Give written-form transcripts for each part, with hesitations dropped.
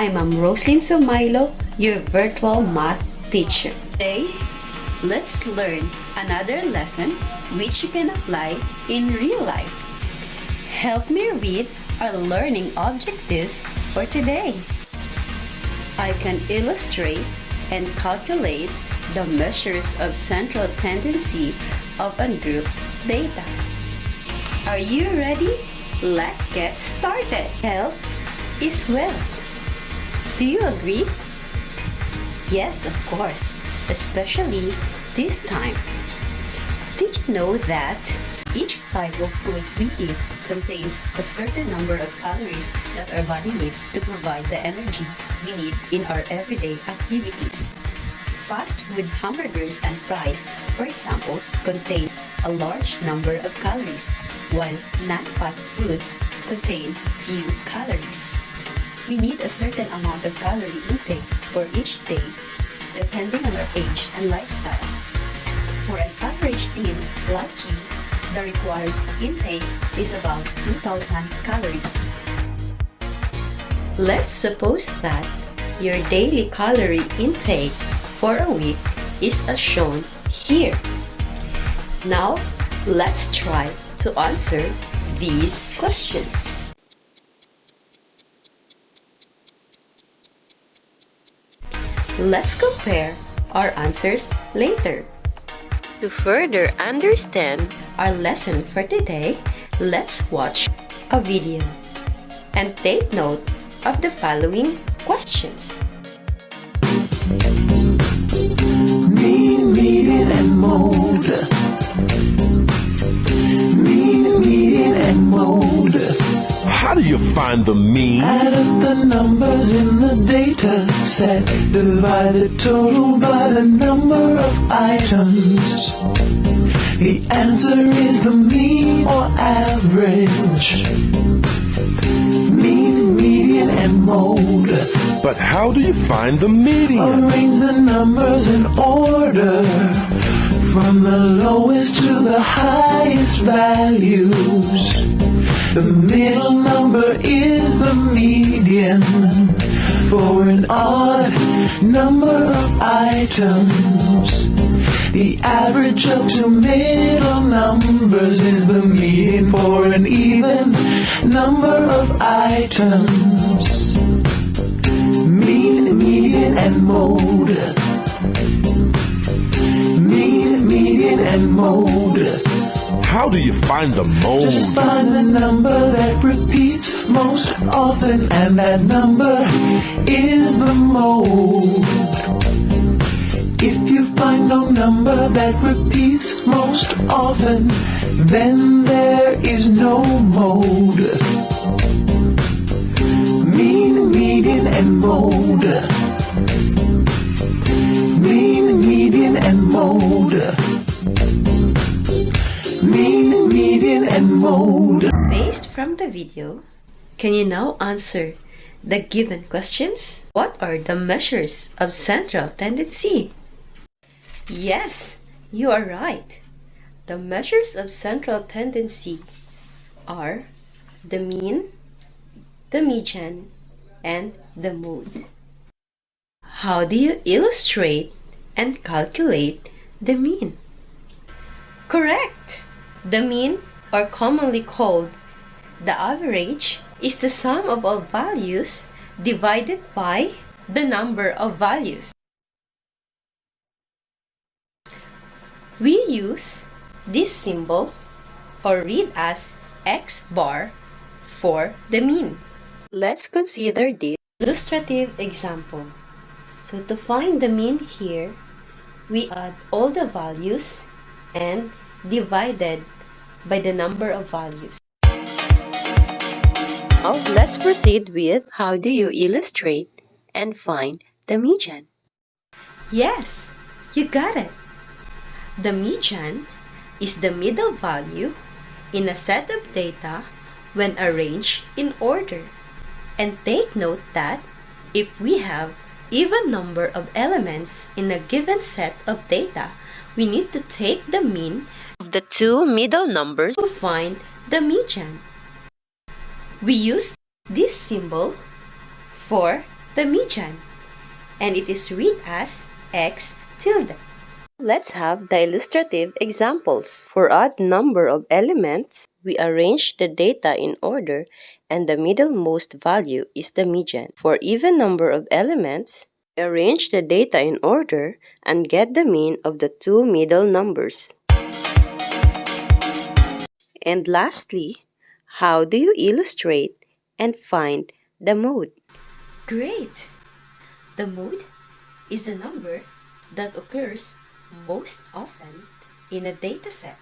I'm Ma'am Roslyn Sumailo, your virtual math teacher. Today, let's learn another lesson which you can apply in real life. Help me read our learning objectives for today. I can illustrate and calculate the measures of central tendency of a group data. Are you ready? Let's get started. Health is wealth. Do you agree? Yes, of course, especially this time. Did you know that each type of food we eat contains a certain number of calories that our body needs to provide the energy we need in our everyday activities? Fast food hamburgers and fries, for example, contain a large number of calories, while non-fat foods contain few calories. We need a certain amount of calorie intake for each day, depending on our age and lifestyle. For an average teen like you, the required intake is about 2,000 calories. Let's suppose that your daily calorie intake for a week is as shown here. Now, let's try to answer these questions. Let's compare our answers later. To further understand our lesson for today, let's watch a video and take note of the following questions. Mean, median, and mode. Mean, median, and mode. How do you find the mean? Add up the numbers in the data set. Divide the total by the number of items. The answer is the mean or average. Mean, median, and mode. But how do you find the median? Arrange the numbers in order, from the lowest to the highest values. The middle number is the median for an odd number of items. The average of two middle numbers is the median for an even number of items. Mean, median, and mode. Mean, median, and mode. How do you find the mode? Just find the number that repeats most often, and that number is the mode. If you find no number that repeats most often, then there is no mode. Mean, median, and mode. Mean, median, and mode. Mean, median, and mode. Based from the video, can you now answer the given questions? What are the measures of central tendency? Yes, you are right. The measures of central tendency are the mean, the median, and the mode. How do you illustrate and calculate the mean? Correct! The mean, or commonly called the average, is the sum of all values divided by the number of values. We use this symbol, or read as X bar, for the mean. Let's consider this illustrative example. So to find the mean here, we add all the values and divided by the number of values. Now, let's proceed with how do you illustrate and find the median? Yes, you got it. The median is the middle value in a set of data when arranged in order. And take note that if we have even number of elements in a given set of data, we need to take the mean of the two middle numbers to find the median. We use this symbol for the median, and it is read as x tilde. Let's have the illustrative examples. For odd number of elements, we arrange the data in order and the middlemost value is the median. For even number of elements, we arrange the data in order and get the mean of the two middle numbers. And lastly, how do you illustrate and find the mode? Great! The mode is the number that occurs most often in a dataset.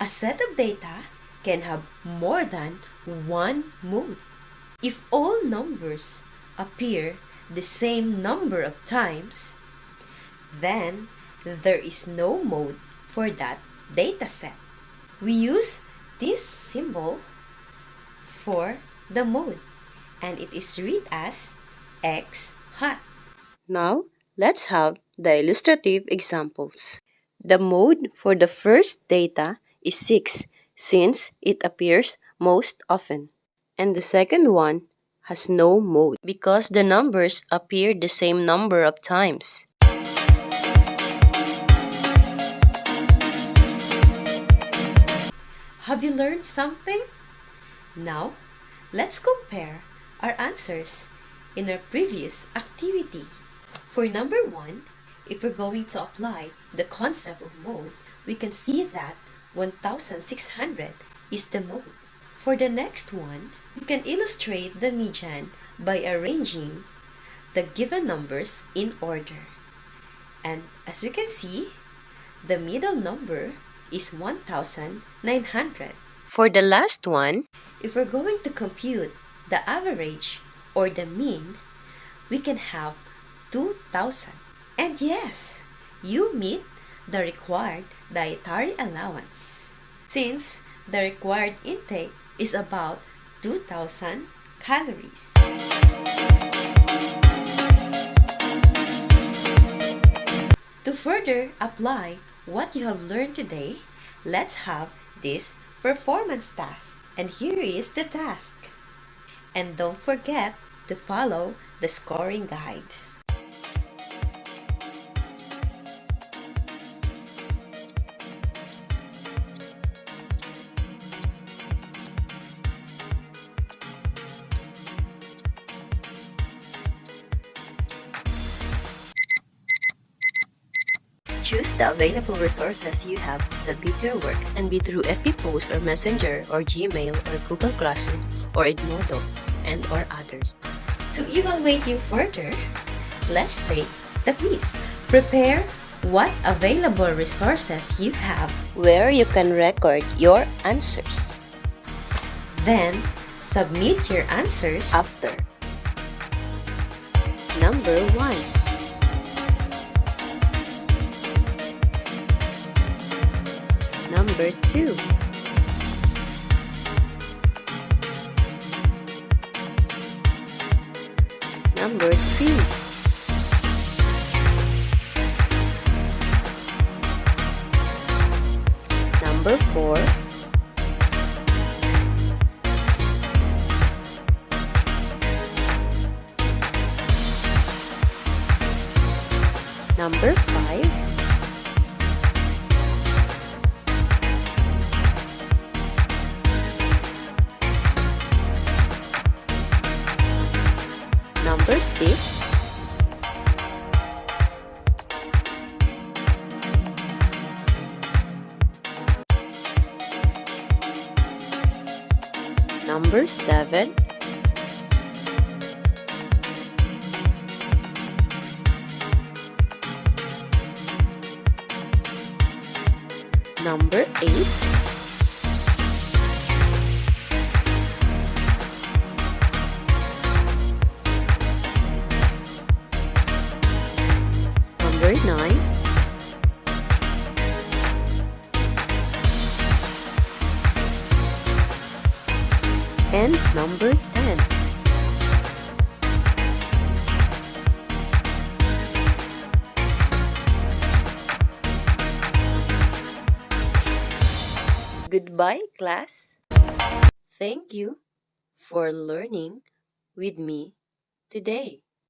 A set of data can have more than one mode. If all numbers appear the same number of times, then there is no mode for that dataset. We use this symbol for the mode, and it is read as x hat. Now, let's have the illustrative examples. The mode for the first data is 6 since it appears most often. And the second one has no mode because the numbers appear the same number of times. Have you learned something? Now, let's compare our answers in our previous activity. For number 1, if we're going to apply the concept of mode, we can see that 1600 is the mode. For the next one, we can illustrate the median by arranging the given numbers in order. And as we can see, the middle number is 1900. For the last one, if we're going to compute the average or the mean, we can have 2000. And yes, you meet the required dietary allowance, since the required intake is about 2000 calories. To further apply what you have learned today, let's have this performance task. And here is the task. And don't forget to follow the scoring guide. Choose the available resources you have to submit your work and be through FB Post or Messenger or Gmail or Google Classroom or Edmodo and or others. To evaluate you further, let's take the quiz. Prepare what available resources you have where you can record your answers. Then, submit your answers after. Number 1. Number 2. Number 3. Number 4. Number 5. Number 6. Number 7. Number 8. Number 9. And number 10. Goodbye, class. Thank you for learning with me today.